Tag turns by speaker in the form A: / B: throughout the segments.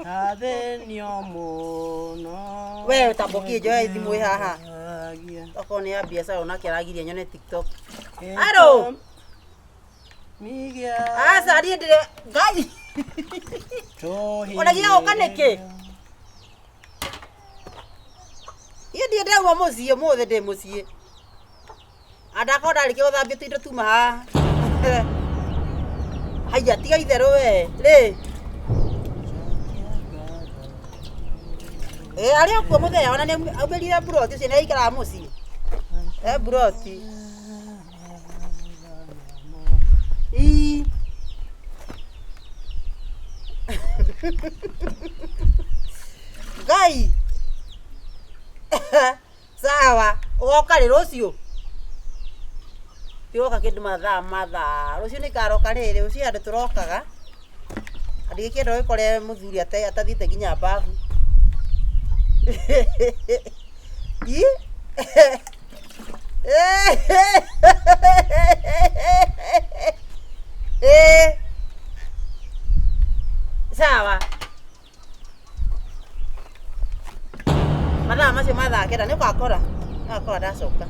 A: Adenio muno.
B: Wewe tabokie joe thimu haha. Okoni ya biashara unakiragiria nyone TikTok. Aro.
A: Migia.
B: Asa rie ndire ngai. Onagira okaneke. Yedi ndawa mucie mothe ndi mucie. Andako ndarike uthambie tuindo tuma haha. Haya tiga itherũ we. Rĩ. Arĩa kuo mũthenya ona nĩ aumĩrire buroti ũcio nĩ aikaraga mũciĩ. Buroti. Ngai. Sawa, ugoka rĩ rũciũ. Tioka kĩndũ mathaa. Rũciũ nĩ karoka rĩrĩ, rũciũ andũ tũrokaga. Andĩ kĩndũ gĩkore mũthuri atathiĩte nginya babu. Sawa. Mathaa macio mathakĩra nĩ ũgakora. Ũgakora ndacoka.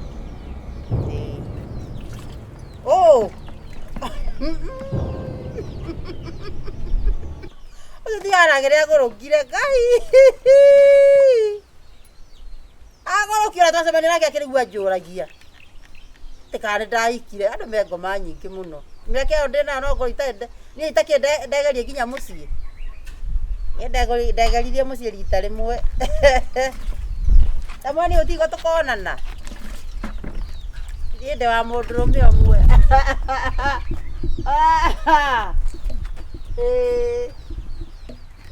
B: Oh! Oyo thiaragĩre agũrũkire Ngai. Agũrũkire twacemania nake akĩrigua njũragia. Tikare ndaikire andũ me ngoma nyingĩ mũno. Mĩaka ĩyo ndĩna no ngoro niĩ itakĩ ndegerie nginya mũciĩ. Nĩ ndegeririe mũciĩ rita rĩmwe. Tamani ũtigo tũkonana. Ndiende wa mũndũrũme ũmwe.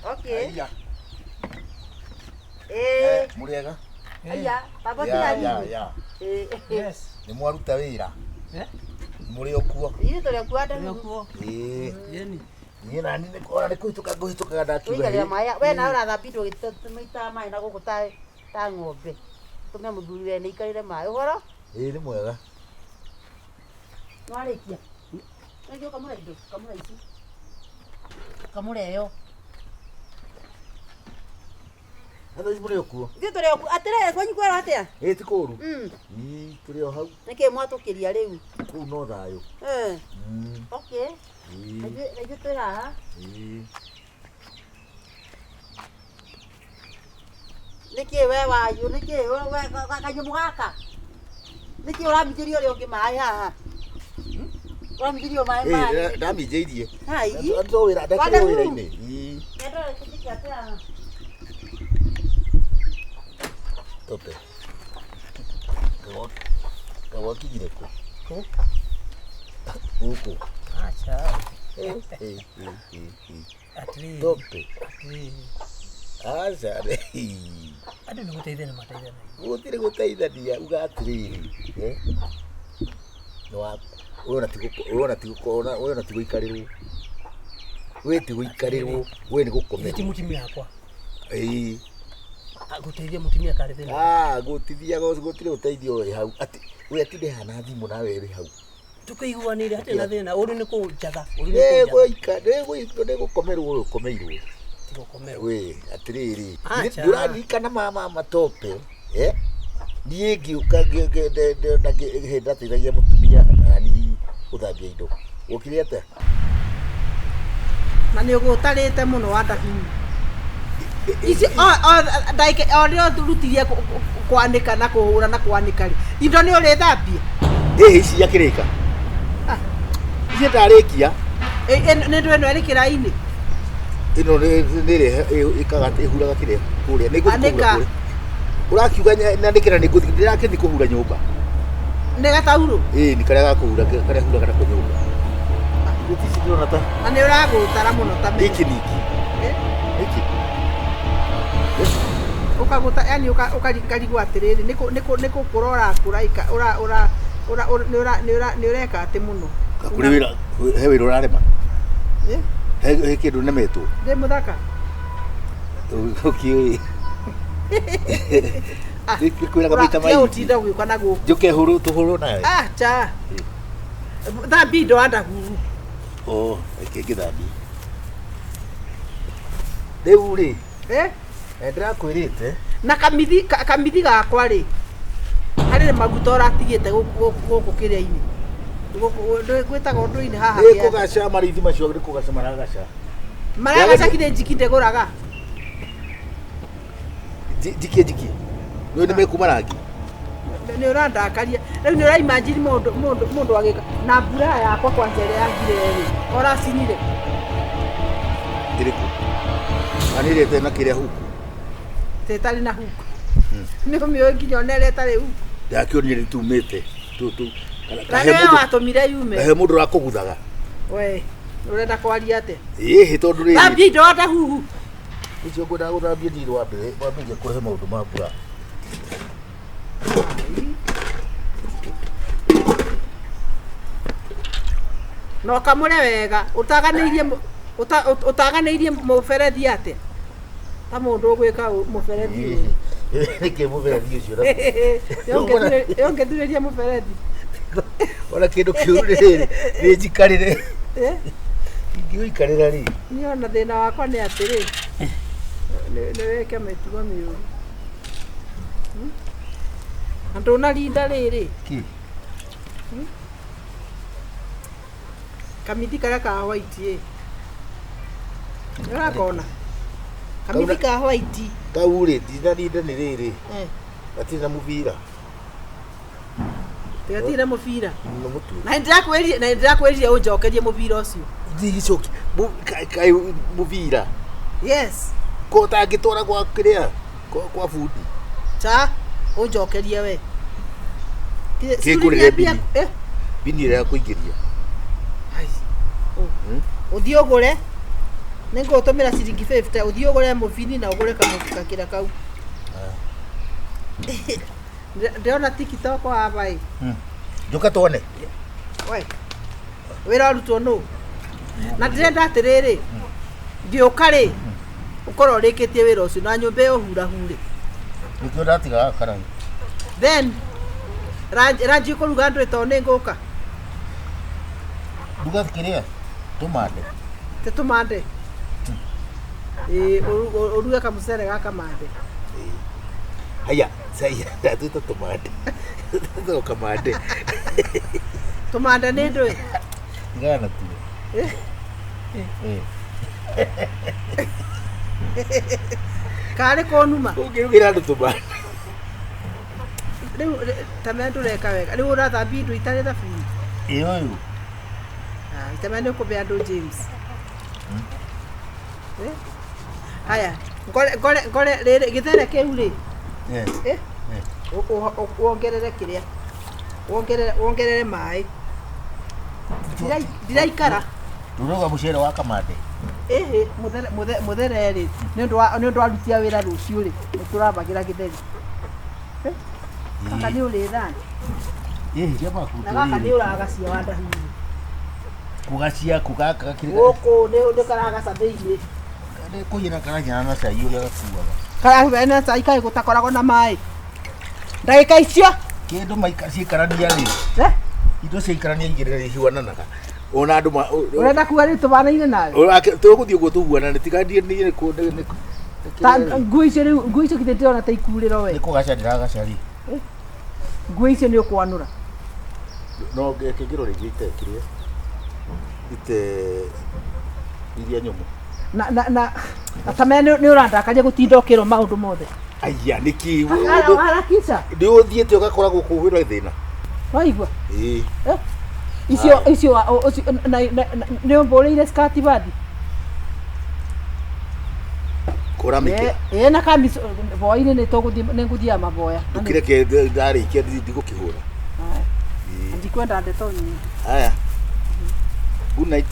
B: Okay.
C: Muriega.
B: Aya, baba tira.
C: Yes. Ni mwaruta wira. Muri okuo.
B: Ini tole kuada
A: okuo.
C: Yeni. Ni nani ne kora ne kuhituka ndakiuga.
B: Wewe maya, we na ura thabitwo gitumaita mai na gukuta ta ng'ombe. Tume muthuri we ni ikarire mai. Uhoro?
C: Ni mwega.
B: Nwarikia. Ndio kamura indo, kamura ici. Kamura yo.
C: Hata muri okuo.
B: Ndio tole okuo. Atire kwanyu kwara atia?
C: Ti kuru. Turi o hau.
B: Nike mwatukiria riu.
C: Kuu no thayo.
B: Okay. Ndio tole haha. Niki we wayo, niki we kanyu mugaka. Niki uramithĩrio ri ungi mai haha. Uramithĩrio mai mai.
C: Ndaminjĩirie.
B: Hai.
C: Ando wĩra ndakĩrĩ wĩra-inĩ.
B: Ndio kitika tena.
C: Tope. Kawa kijire ko. Huko.
A: Acha.
C: Atri. Tope. Acha.
A: Ade no gũteithania mateithania.
C: Gũtirĩ gũteithania uga atiriri. No Uona tigo ikarirwo. We ti guikarirwo, we ni gukome.
A: Ti mutimia yakwa. Guteithia mutimia kare thina.
C: Gutithia gutire uteithio uri hau. Ati we atinde hana thimu nawe ri hau.
A: Tukaiguanire hate na thina, uri ni kujatha,
C: uri ni kujatha. Guika, ni gukomerwo ukomeirwo.
A: Ti gukomerwo.
C: We atiriri. Ndurarikana mama matope, niĩ ngiuka hĩndĩ ateithagia mũtumia nani gũthambia indo. Ũkire atĩa?
B: Na nĩ ũgũtarĩte mũno Wandahuhu. Ici ndaike rĩo tũrutirie kwanĩka na kũhũra na kwanĩka rĩ. Indo nĩ ũrĩthambia?
C: Ici yakĩrĩka. Ici ndarĩkia.
B: Nĩ ndũ ĩno ĩrĩ kĩraĩ-inĩ.
C: Ĩno nĩ ĩkaga ĩhuraga kĩrĩa kũrĩa. Nĩ ngũkũhura. Urakiuga nandikira ni guthi ndirakethi kuhura nyumba
B: ni gatauro
C: ni karia gakuhura karia huraga na kunyumba guti sidona ta
B: na ni uragutara muno ta
C: niki
B: ukaguta yani ukarigwa atiriri niko kurora kuraika ni ureka ati muno
C: kuri wira he wira urarema he kindu nemetwo
B: ndi muthaka
C: okay Kwira kabita mai.
B: Utinda gwika na guku.
C: Njuke huru tuhuru nawe.
B: Cha. Thambi indo Wandahuhu.
C: Eke thambi. Riu ri.
B: Ndirakwirite. Na kamithi gakwa ri. Hari maguta uratigite guku kiria-ini. Gwitaga undu-ini haha.
C: Kugaca marithi macio kugaca maragaca.
B: Maragaca kire njikinde guraga.
C: Jiki. No ni mekuma rangi.
B: Ni urandakaria. Riu ni uraimagine mundu agika na mbura yakwa kwanja ire yangire ri. Oracinire.
C: Ndiriku. Anirete na kiria huku.
B: Tetari na huku. Ni kumio nginya onere tari huku.
C: Ndakionire ritumite. Tu.
B: Kana watumire yume.
C: He mundu rakuguthaga.
B: We, urenda kwaria ate?
C: Tondu ri.
B: Thambia indo Wandahuhu.
C: Icio ngwenda guthambia ndirwa mbere, wambie kurehe maundu ma mbura.
B: No kamure wega, utaganeirie muberethi ate? Ta mundu gwika muberethi.
C: Niki muberethi ucio.
B: Yongethuriria muberethi.
C: Ona kindu kiuru riri, ni njikarire. Ingĩikarĩra rĩ.
B: Niĩ ona thĩna wakwa nĩ atĩrĩ. Nĩ weke mĩtugo mĩũru. Na ndũnarinda rĩrĩ. Kamithi karĩa ka white ĩ. Nĩũrakona? Kamithi ka white.
C: Kau rĩ, ndinarinda nĩ rĩrĩ. Gatirĩ na mũbira.
B: Tigatire mũbira. Na ndĩrakwĩrire ũnjokerie mũbira ũcio.
C: Ndigicoki. Kai mũbira.
B: Yes.
C: Ko ũtangĩtwara gwa kĩrĩa? Kwa bundi.
B: Cha, ũnjokerie we.
C: Kĩngũrĩre bini. Bini ĩrĩa ya kũingĩria.
B: Ũthiĩ ũgũre. Nĩngũtũmĩra ciringi 50. Ũthiĩ ũgũre mũbini na ũgũre kamũkĩra kau. Ndĩrona TikTok hapa ĩ.
C: Njoka tuone.
B: We. Wĩra ũrutwo nũ? Na ndĩrenda atĩrĩrĩ. Ngĩũka rĩ. Ũkorwo ũrĩkĩtie wĩra ũcio na nyũmba ĩyo hurahurĩ.
C: Nĩkĩo ndatigaga karangi.
B: Then ranji ũkũruga ndũĩ tondũ nĩngũka.
C: Nduga kĩrĩa? Tumande.
B: Te tumande. Uruga kamũcere gaka mande.
C: Haya, saya ndatuĩte tumande. Ndio kamande.
B: Tumande nĩ ndũĩ?
C: Ngana tu.
B: Karĩ kũnuma.
C: Ũngĩrugĩra andũ tumande.
B: Rĩu tamenya ndũreka wega. Rĩu ũrathambia indo itarĩ thabuni.
C: Ũyũ.
B: Tamenya nĩũkũbe andũ James. Haya, ngore rĩrĩ gĩthere kĩu rĩ. Wongerere kĩrĩa? Wongerere maĩ. Ndiraikara.
C: Turuga mũcere wa kamande.
B: Mũthere rĩ. Nĩ ũndũ arutia wĩra rũciũ rĩ. Nĩtũrambagĩra gĩtheri. Kaka nĩ ũrĩthani.
C: Jama kutu.
B: Na kaka nĩ ũragacia Wandahuhu.
C: Kugacia kugaka kĩrĩa.
B: Gũkũ nĩ karagaca thĩinĩ.
C: Nĩ kũnyina karanyana na cai ũrĩa gakuaga.
B: Karahuba na cai kaĩ gũtakoragwo na maĩ. Ndagĩka icio.
C: Kĩndũ ciĩkarania rĩ. Indo ciĩkarania igĩrĩra ihuananaga. Ona andũ
B: ũrenda kuga rĩ tũbanaine nawe.
C: Tũgũthiĩ ũguo tũhuana tigandiĩ nĩ kũ.
B: Nguo icio kĩthĩ ndĩrona ta ikurĩro we.
C: Nĩ kũgaca ndĩragaca rĩ.
B: Nguo icio nĩ ũkwanũra.
C: No ngĩkĩrwo rĩngĩ itekĩrĩa. Iria nyũmũ. Na
B: tamenya nĩ ũrandakaria gũtinda ũkĩrwo maũndũ mothe.
C: Aya nĩkĩ
B: harakisha.
C: Nĩ ũthiĩte ũgakoragwo kũhũrwo thĩna.
B: Waigua? Icio nĩ ũmbũrĩire skati bathi.
C: Kũramĩkĩra.
B: Na kamisi boa-inĩ nĩ ngũthiaga maboya.
C: Ũkĩreke ndarĩkia ndigũkĩhũra.
B: Ndikwenda ndeto nyingĩ.
C: Aya. Good night.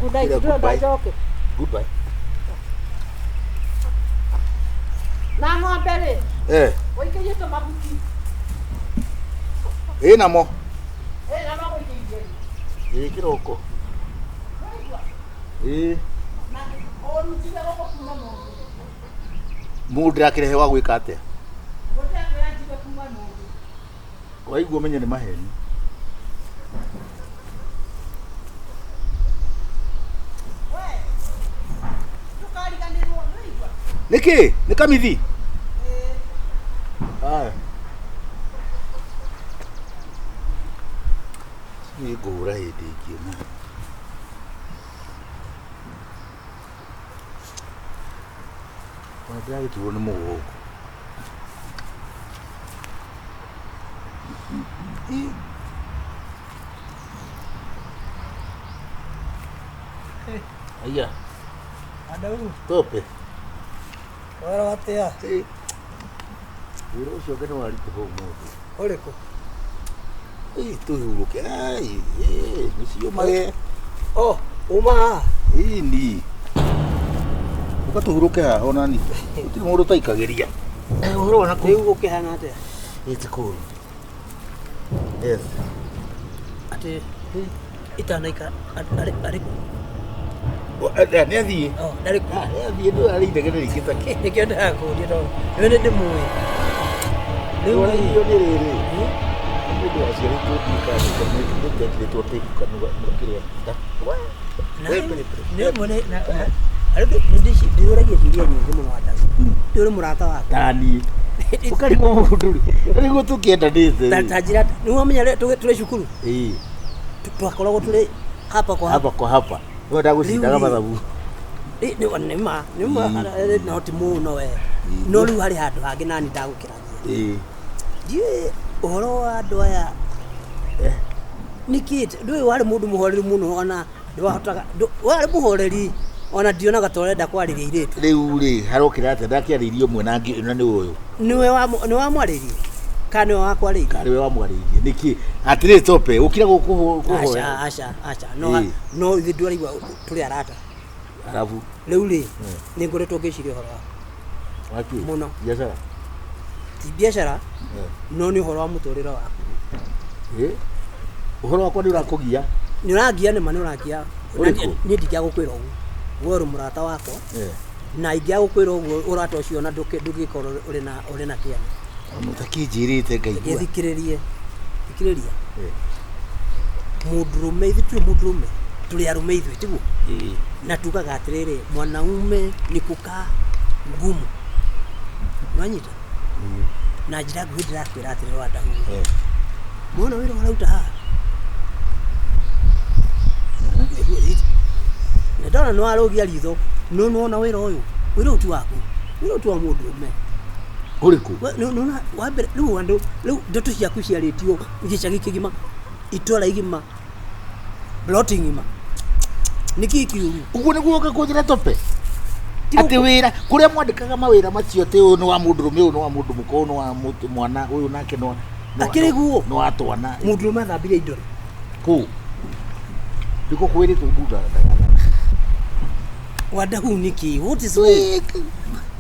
B: Good night. Goodbye.
C: Goodbye.
B: Na ng'ombe rĩ? Ũikĩrie tũmabuti.
C: Namo.
B: Namo ũikĩrie.
C: Kĩroko.
B: Na ũrutire gũkũ kuma mũndũ.
C: Mũndũ ndĩrakĩrehe wa gwĩka atĩa?
B: Mũndũ ndĩrakĩrehe kuma mũndũ.
C: Waigua ũmenye nĩ maheni.
B: Tukariganĩrwo
C: Niki, ni kamithi. Aya. Ni ngũra hĩndĩ ĩngĩ na. Ndĩragĩturwo nĩ mũgongo. Aya.
A: Wandahuhu.
C: Tope.
A: Wara watia.
C: Wĩra ũcio ũngĩ nĩ waritũha ũmũthĩ.
A: Ũrĩkũ?
C: Tũhurũke. Nĩcio mage.
A: Uma haha.
C: Ini. Uka tũhurũke haha ona ni. Gũtirĩ mũndũ taikagĩria.
A: Ũhoro wa nakũ. Rĩu ũkĩhana atĩa?
C: It's cool. Yes.
A: Atĩ itanaika arĩkũ?
C: Nĩ athiĩ.
A: Ndarĩkũ.
C: Nĩ athiĩ ndio arĩ ndege rĩkĩta.
A: Nĩkĩo ndakũria tondũ nĩ ndĩmũĩ.
C: Rĩu nĩ rĩrĩ. Mũndũ aciarĩtwo ndikaga nĩtekĩrĩtwo tĩkanũga kĩrĩa.
A: Ndĩũragia ciũria nyingĩ mũno Wandahuhu. Ndĩũrĩ mũrata wakwa.
C: Tani. Ũkarigwo mũndũ rĩ. Rĩu tũkĩendanĩte.
A: Ta njĩra nĩ wamenya tũrĩ cukuru. Twakoragwo tũrĩ hapa kwa hapa.
C: Nĩ ndagũcindaga mathabu.
A: Nĩma no ti mũno we. No rĩu harĩ handũ hangĩ nani ndagũkĩrania. Ndiũĩ ũhoro wa andũ aya. Nĩkĩ ndũĩ warĩ mũndũ mũhoreri mũno ona ndwahotaga warĩ mũhoreri ona ndionaga ta ũrenda kwarĩria airĩtu.
C: Rĩu rĩ harokĩra atĩa ndakĩarĩirie ũmwe na nĩ ũyũ.
A: Nĩ wamwarĩirie kana nĩwe wakwarĩirie?
C: Kana nĩwe wamwarĩirie. Nĩkĩ atĩrĩ Tope ũkira gũkũhoya.
A: Aca no ithuĩ ndũraigua tũrĩ arata.
C: Arabu
A: Rĩu rĩ nĩ ngoretwo ngĩciria ũhoro waku mũno.
C: Biacara.
A: Ti biacara no nĩ ũhoro wa mũtũrĩre waku.
C: Ũhoro wakwa nĩ ũrakũgia.
A: Nĩ ũrangia nĩma nĩ ũrangia. Niĩ ndingĩagũkwĩra ũguo. We ũrĩ mũrata wakwa na ingĩagũkwĩra ũguo ũrata ũcio na ndũngĩkorwo ũrĩ na kĩene.
C: Mũtakĩnjĩrĩte ngaigua.
A: Thikĩrĩria. Mũndũrũme ithuĩ tũrĩ mũndũrũme tũrĩ arũme ithuĩ tiguo. Na tugaga atĩrĩrĩ mwanaume ni kukaa ngumu. Nĩwanyita? Na njĩra nguhĩ ndĩrakwĩra atĩrĩrĩ Wandahuhu. Muona wĩra ũrauta haha. Ndona nĩ warũgia ritho no nona wĩra ũyũ. Wĩra ũtu waku. Wĩra ũtu wa mũndũrũme.
C: Ũrĩkũ?
A: Nona wambere rĩu ndeto ciaku ciarĩtio gĩcagi kĩgima itũra igima bloti ngima. Nĩkĩ kĩũru?
C: Ũguo nĩguo ũgakũnjĩra Tope. Atĩ wĩra kũrĩa mwandĩkaga mawĩra macio atĩ ũyũ nĩ wa mũndũrũme ũyũ nĩ wa mũndũ mũkũrũ nĩ wa mwana ũyũ nake nĩ
A: akĩrĩguo
C: nĩ wa twana.
A: Mũndũrũme athambirie indo.
C: Kũ? Ndiko kwĩrĩtwo mbuga.
A: Wandahuhu nĩkĩ? What is wrong?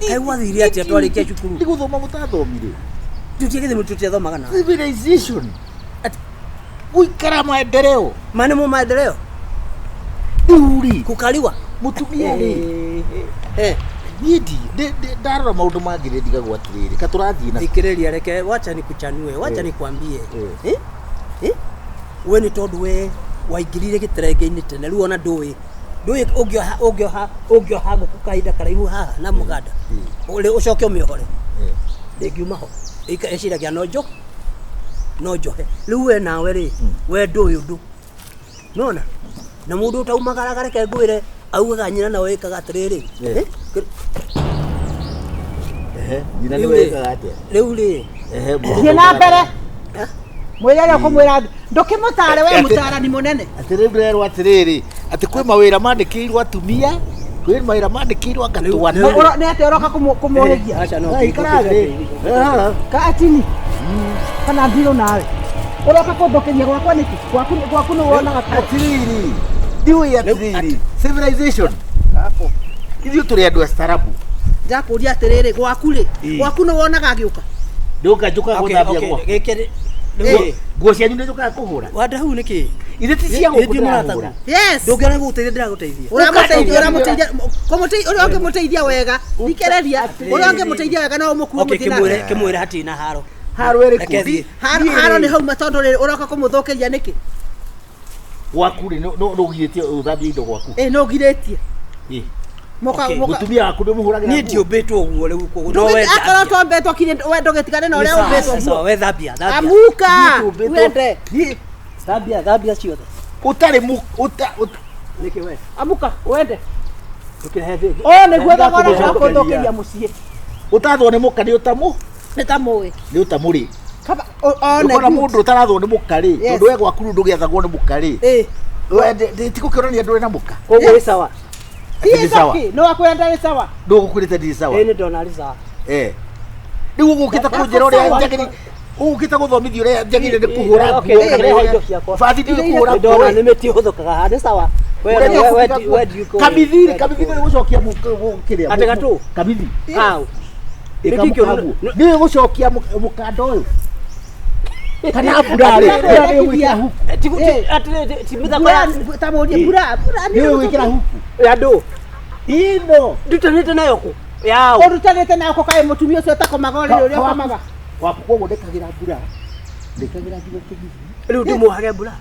A: Kai wathire atĩa twarĩkia cukuru?
C: Ndi gũthoma mũtathomire.
A: Tũtiĩ gĩthimo tũtiathomaga na.
C: Civilization. Gũikara maendeleo.
A: Manemo maendeleo.
C: Nduri.
A: Kukaliwa.
C: Mũtumia rĩ. Ndarora maũndũ mangĩ ndigagwo atĩrĩrĩ ka tũrathiĩ na
A: thikĩrĩria reke wacha nikuchanue wacha nikwambie we nĩ tondũ we waingĩrire gĩterenge-inĩ tene rĩu ona ndũĩ ũngĩoha ngũkũ kahinda karaihu haha na mũganda ũcoke ũmĩohore ndĩngiuma ho ĩciragia no njohe rĩu we nawe rĩ we ndũĩ ũndũ nona na mũndũ ũtaumagara reke ngwĩre augaga nyina nawe ĩkaga atĩrĩrĩ
C: nyina nĩ wekaga atĩa
A: rĩu rĩ
B: thiĩ na mbere mwĩrere ũkũmwĩra ndũkĩmũtare we mũtarani mũnene
C: atĩ rĩu ndĩrerwo atĩrĩrĩ atĩ kwĩ mawĩra mandĩkĩirwo atumia kwĩ mawĩra mandĩkĩirwo agatwana
B: nĩ atĩ ũroka kũmũhĩgia
A: aca no
B: katini kana ndirũ nawe ũroka kũndũkĩria gwakwa nĩkĩ gwaku nĩ wonaga
C: atĩrĩrĩ ndiũĩ atĩrĩrĩ civilization ithuĩ tũrĩ andũ astarabu
B: ndakũria atĩrĩrĩ gwaku rĩ gwaku nĩ wonaga agĩũka
C: ndũka njũka gũthambia
A: gĩkĩ
C: nguo cianyu nĩ njũkaga kũhũra
A: Wandahuhu nĩkĩ
C: ithe ti cia gũkũhũra
B: yes
A: ndũngĩona gũgũteithia ndĩragũteithia
B: ũrĩa ũngĩmũteithia wega thikĩrĩria ũrĩa ũngĩmũteithia wega no ũmũkue mũthĩ
A: kĩmwĩre hatina haro
C: ĩrĩkũ
B: haro nĩ hauma tondũ rĩ ũroka kũmũthũkĩria nĩkĩ
C: gwaku rĩ no ũgirĩtie ũthambie indo gwaku
B: no ũgirĩtie
C: mutumia waku ndio muhuragira
A: ni ndio betwo uguo riu ko no we
B: akara to betwo kire we ndogetikane na uria ubetwo
A: sawa we thambia
B: amuka wende
A: thambia ciothe
C: utari mu
A: niki we
B: amuka wende
A: tukirehe thigi
B: ne gwetha gora ko ndokeria mucie
C: utathwo ni muka ni utamu
B: ni tamuwe
C: ni utamuri
B: kaba
C: ne mundu utarathwo ni muka ri tondu we gwaku ndu giathagwo ni muka ri we tikukirania ndu na muka
A: koguo ri sawa
B: sawa no akwenda ri sawa
C: ndu gukurite ndi sawa
A: ni ndona ri sawa
C: riu gukita kunjira uria njagiri ukita guthomithio uria njagire ni kuhura
A: fati ndi kuhura ndona ni meti huthukaga hande sawa we
C: kamithiri ni gucokia mukiria
A: atega tu
C: kamithiri
A: au
C: ni gucokia mukando uyu kana burare ni gwikira huku
A: timitha kwa
B: tamurie bura
C: ni gwikira huku
A: andu
C: ino
A: ndutanite nayo ku yao
B: urutanite nako kae mutumia ucio takomaga uria komaga
C: waku ndekagira bura ndekagira nginya kigisi
A: riu ndimuhage bura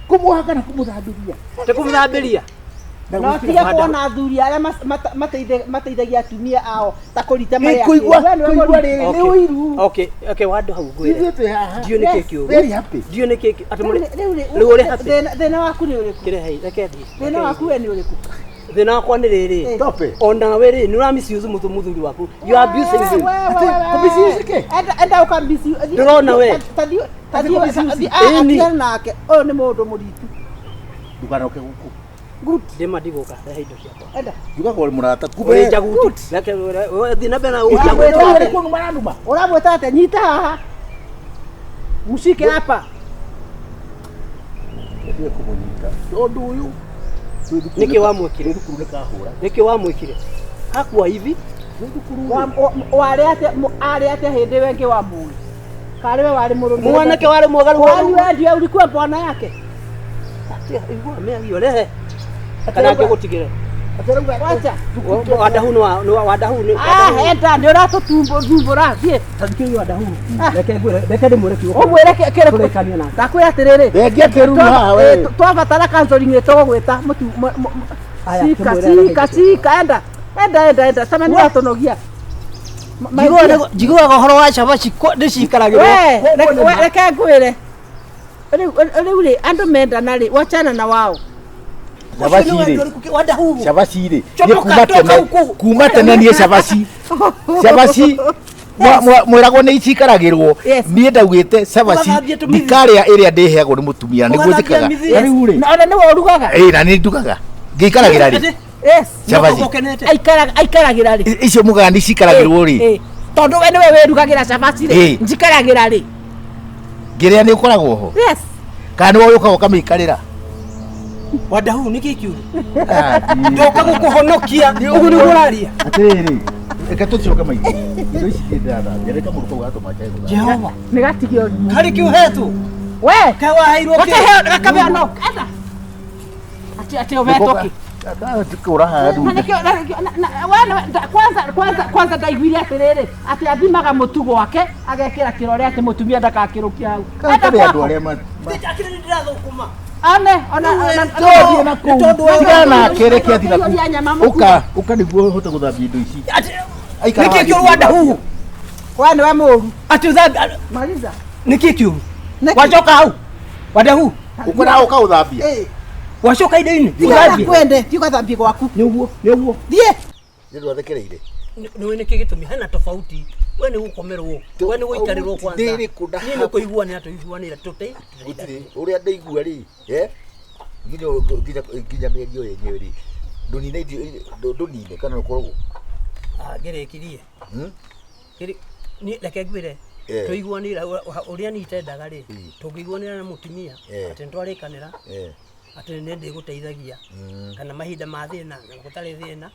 C: kumuhaga na kumuthambiria
A: tekumuthambiria
B: no tiga kuona athuri aria mateithagia atumia ao ta kurita maria
C: kuigua riri ni uiru
A: okay Wandahuhu ngwire ndio niki kiugo
C: very happy
A: ndio niki atumuri riu uri happy
B: thina waku ni uriku
A: kirehe reke thi
B: thina waku we ni uriku
A: thina wakwa ni riri
C: tope
A: ona we ri ni uramisiuzu muthuri waku you are abusing him
C: kubisi ke
B: enda ukambisi
A: ndurona we
B: tadio atiana nake o ni mundu muritu
C: nduganoke guku
A: good dema ndiguka rehe indo ciakwa
B: enda
C: ndugaga uri murata
A: uri jagutu reke thina bena
B: uramweta ate nyita haha mushike hapa
C: ndio kumunyita tondu uyu
A: niki wamwikire
C: thukuru nikahura
A: niki wamwikire hakwa hivi
B: wale ate hindi wengi wa mui kale we wale murundu
A: mwanake wale mwogaru
B: wewe ndio ulikuwa bwana yake
A: igua meagio rehe kana ngigutigire
B: wacha
A: Wandahuhu no Wandahuhu
B: henda ndio ratutumbura thie
A: tandikio Wandahuhu reke ndimureki
B: umwire kire
A: kurekania na
B: takwira atiriri
C: rengia kiruha haha we
B: twabatara counseling tugwita mutu sika enda sama ni watonogia
A: jiguaga horo wa cabaci ndicikaragirwo
B: reke ngwire riu andu mendana ri wachana na wao
C: Shabasi ni kuma tene ni Shabasi mwiragwo ni icikaragirwo nie ndauite Shabasi ndikaria iria ndiheagwo ni mutumia niguo njikaga riu ri
B: na ni worugaga
C: na ni ndugaga ngikaragira ri Shabasi
B: aikaragira ri
C: icio mugaga ni cikaragirwo ri
B: tondu we niwe wirugagira Shabasi ri njikaragira ri
C: ngiria ni ukoragwo ho kana ni woyuka ukamikarira
A: Wandahuhu niki kiuru ndoka gukuhonokia ugu ni muraria
C: atiriri eka tucoke maiki indo ici ndada reka muruko gato machae
A: Jehova
B: ni gatigio
A: kari kiuhetu
B: we
A: kawa hairwo
B: ke rakabe no enda ati obetoki
C: tukura hadu
B: kwanza ndaiguire atiriri ati athimaga mutugo wake agekira kirore ati mutumia ndakakirukia hau
C: enda andu aria ma
A: akire ndirathukuma
B: ona
C: todi na ku tigana kereke athina ku uka niguo hote guthambia indo ici
A: niki kiuru Wandahuhu
B: we ni we muru
A: ati uthambi
B: maliza
A: niki kiuru wacoka hau Wandahuhu
C: ukora uka uthambia
A: wacoka indo-ini
B: kwende tiugathambia gwaku
A: niguo
B: thie
C: ni ndwathekereire
A: ni niki gitumi hena tofauti we ni gukomerwo we ni guikarirwo kwanza ni kuigua ni atuiguanira tuti
C: gutiri uria ndaigua ri nginya mĩario yenyewe ri ndũnine kana ũkoragwo
A: ngĩrĩkirie reke ngwĩre tũiguanĩra ũrĩa niĩ itendaga rĩ tũngĩiguanĩra na mũtumia atĩ nĩtwarĩkanĩra atĩ nĩ ndĩgũteithagia kana mahinda ma thĩna na gũtarĩ thĩna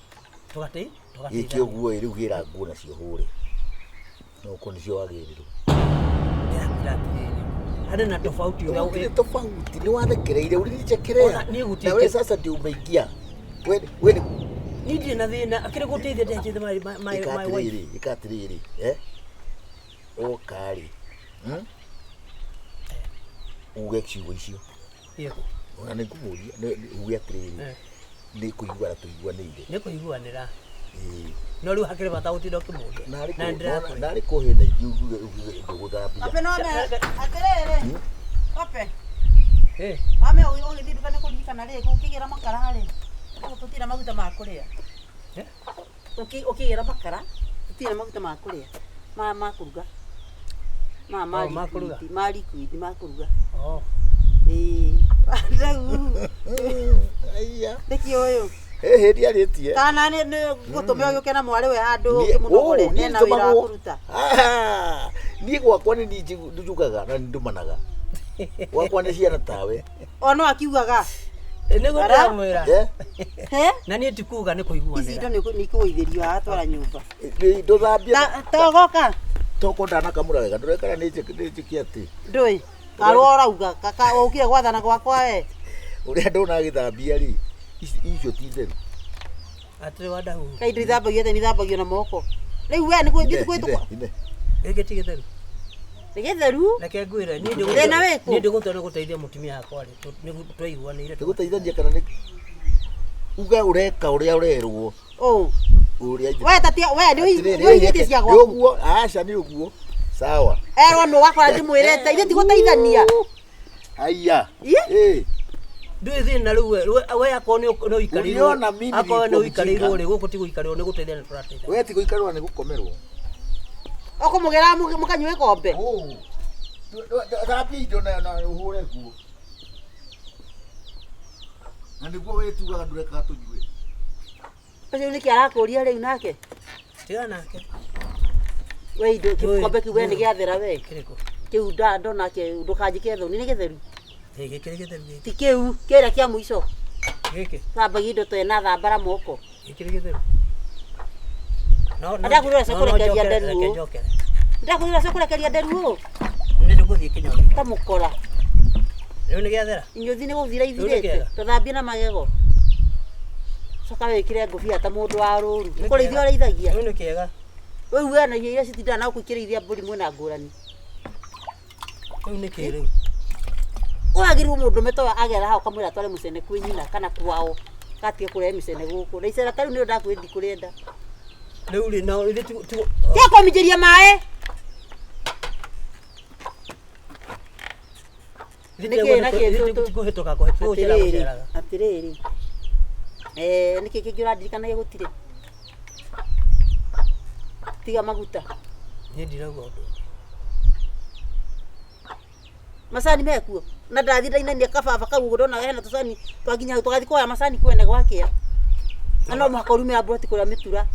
C: gĩke ũguo rĩu gĩra nguo nacio hũre no ũko nĩcio wagĩrĩrwo
A: hadi na tofauti
C: ya tofauti ni wathekereire urinichekelea na wewe sasa ndio umeingia wewe
A: nidi na thina akire guteithia ndeje my wife
C: ikatiriri o kali uge kiugo icio
A: yego
C: ona nikumuria uge atiriri nä kå iguana tå iguanä
A: nä kå iguanä no rä u hakä rä bata gå tinda å kä må
C: narä kå hä na ingä gå thambia
B: Ope no me aterere. Ope.
A: Eh.
B: Mame o gä thiä nduka nä kå ririkana rä gå kä gä ra makara rä tå tirä na maguta ma kå rä a å kä gä ra makara tå tirä na maguta ma kå rä a ma kå ruga ma liquid ma kå ruga nä kä å yå
C: hä ndiarä tie
B: kana nä gå tå me å kä na mwarä we handå kä må nogore nena wä ra wa kå ruta
C: niä gwakwa nä ni njugaga na nä ndå managa gwakwa nä ciana tawe
B: o no akiugaga
A: nä gå ndamwä ra
B: he
A: na niä tikuga nä kå iguanä
B: ici indo nä ikå goithärio atwara nyå mba
C: ndå thambia
B: togoka
C: toko ndanakamå ra wega ndå rekana nä njä kä atä
B: ndå karwo rauga å kire gwathana gwakwa we
C: å rä a ndona gä thambia rä icio ti theru
A: atä rä Wandahuhu
B: kai ndå ithambagio te nithambagio na moko rä u we nä gwä twä tå
A: gä kä ti gä theru
B: nä gä theru
A: reke ngwä re niä ndä gå twa nä gå teithia må timia yakwa rä twaiguanä ire
C: nä gå teithania kana nä uga å reka å rä a å rerwo
B: we tatia we nä igä cia gwaku
C: guo aca nä å guo sawa
B: erwo no wakora ndä mwä rete ithe ti gå teithania
C: aya
A: ndå thä na rä u we akorwo nä å ikarä akorwo nä å ikarä irwo rä gå kå ti gå ikarä nä gå teithia nä tå rateithia
C: we ti gå ikarwo nä gå komerwo
B: å kå må gä ra må kanyue kombe
C: thambia indo na å hå re nguo na nä guo wä tugaga ndå rekaga tå nyue
B: å cio nä kä arakå ria rä u nake
A: tiga nake
B: we indo kä kombe kä u we nä gä athera we
A: kä rä kå
B: kä u ndonake ndå kanjä ke thoni nä gä theru
A: gä kä rä gä theru
B: ti kä u kä rä a kä a må ico
A: gä kä
B: thambagia indo twena thambara moko
A: gä kä rä gä theru
B: ndakwä rä cekå rekeria nderu ndakwä rä cekå rekeria nderu
A: nä ndå gå thiä kä nyori
B: ta må kora
A: rä u nä gä athera
B: inyuthi nä gå thira ithirä te tåthambie na magego coka wä kä re ngåbia ta må ndå wa rå ru kå rä ithia å rä ithagia
A: rä u nä kä ega
B: rä u we na irio iria citindaga na gå kä rä ithia mbå ri mwena ngå rani
A: rä u nä kä rä u
B: å ragä rwo må ndå me to agera hau kamwä ra tware må cene kwä nyina kana kwao gatige kå rehe mä cene gå kå na icera ta rä u nä ndakwä ndi kå rä enda
A: rä u rä no rä
B: kä kwamijä ria maä
A: kå hä tå ka kå hä
B: atä rä rä nä kä kä ngä å randirikanagia gå tirä tiga maguta
A: nä ndirauga å ndå
B: macani mekuo na ndathi ndainania kababa kau gå ndona hena tåcani twanginya tågathi kuoya macani kwene gwakä a na no må haka å rume ambå roti kå rä a mä tura